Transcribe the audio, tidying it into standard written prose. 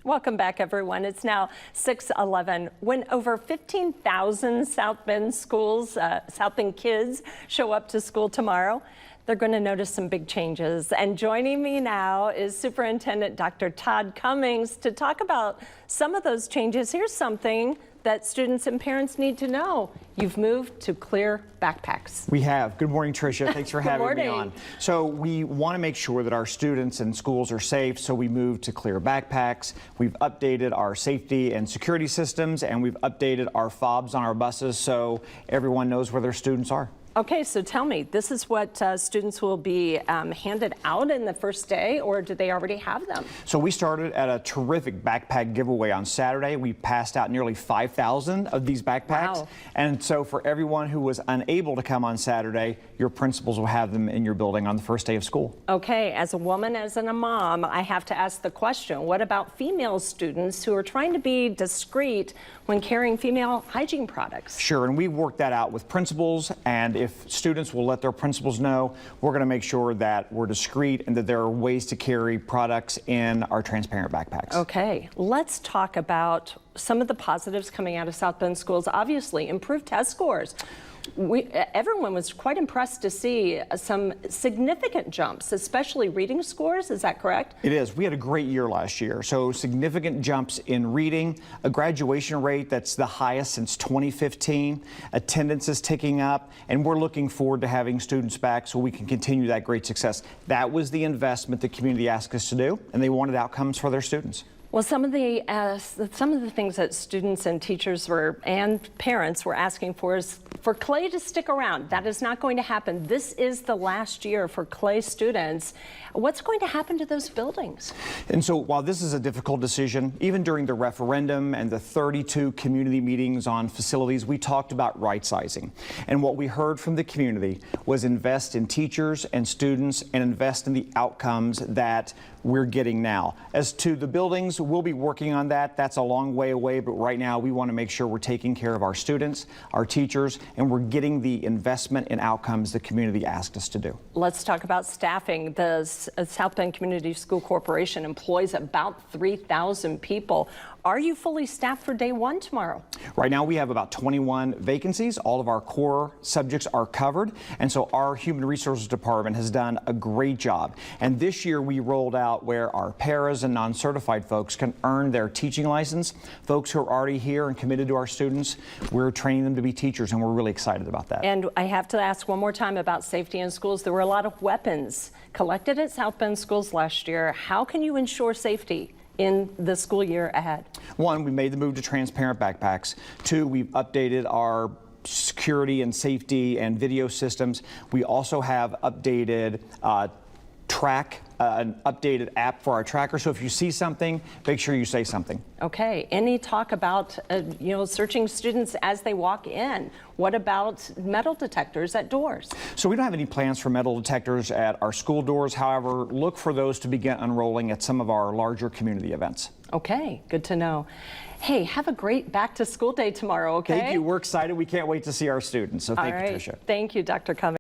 Welcome back, everyone. It's now 6:11. When over 15,000 South Bend South Bend kids show up to school tomorrow, they're going to notice some big changes. And joining me now is Superintendent Dr. Todd Cummings to talk about some of those changes. Here's something that students and parents need to know. You've moved to clear backpacks. We have. Good morning, Tricia. Thanks for having me on. So we want to make sure that our students and schools are safe, so we moved to clear backpacks. We've updated our safety and security systems, and we've updated our fobs on our buses so everyone knows where their students are. Okay, so tell me, this is what students will be handed out in the first day, or do they already have them? So we started at a terrific backpack giveaway on Saturday. We passed out nearly 5,000 of these backpacks. Wow. And so for everyone who was unable to come on Saturday, your principals will have them in your building on the first day of school. Okay, as a woman, as a mom, I have to ask the question, what about female students who are trying to be discreet when carrying female hygiene products? Sure, and we've worked that out with principals, and if students will let their principals know, we're going to make sure that we're discreet and that there are ways to carry products in our transparent backpacks. Okay, let's talk about some of the positives coming out of South Bend schools. Obviously, improved test scores. Everyone was quite impressed to see some significant jumps, especially reading scores. Is that correct? It is. We had a great year last year. So significant jumps in reading, a graduation rate that's the highest since 2015. Attendance is ticking up, and we're looking forward to having students back so we can continue that great success. That was the investment the community asked us to do, and they wanted outcomes for their students. Well, some of the things that students and teachers and parents were asking for is for Clay to stick around. That is not going to happen. This is the last year for Clay students. What's going to happen to those buildings? And so while this is a difficult decision, even during the referendum and the 32 community meetings on facilities, we talked about right sizing. And what we heard from the community was invest in teachers and students and invest in the outcomes that we're getting now. As to the buildings, we'll be working on that. That's a long way away, but right now we want to make sure we're taking care of our students, our teachers, and we're getting the investment in outcomes the community asked us to do. Let's talk about staffing. The South Bend Community School Corporation employs about 3,000 people. Are you fully staffed for day one tomorrow? Right now we have about 21 vacancies. All of our core subjects are covered, and so our Human Resources Department has done a great job. And this year we rolled out where our paras and non-certified folks can earn their teaching license. Folks who are already here and committed to our students, we're training them to be teachers, and we're really excited about that. And I have to ask one more time about safety in schools. There were a lot of weapons collected at South Bend schools last year. How can you ensure safety in the school year ahead? One, we made the move to transparent backpacks. Two, we've updated our security and safety and video systems. We also have updated an updated app for our tracker. So if you see something, make sure you say something. Okay. Any talk about searching students as they walk in? What about metal detectors at doors? So we don't have any plans for metal detectors at our school doors. However, look for those to begin unrolling at some of our larger community events. Okay, good to know. Hey, have a great back to school day tomorrow, okay? Thank you. We're excited. We can't wait to see our students. So thank you, Tricia. Thank you, Dr. Cummings.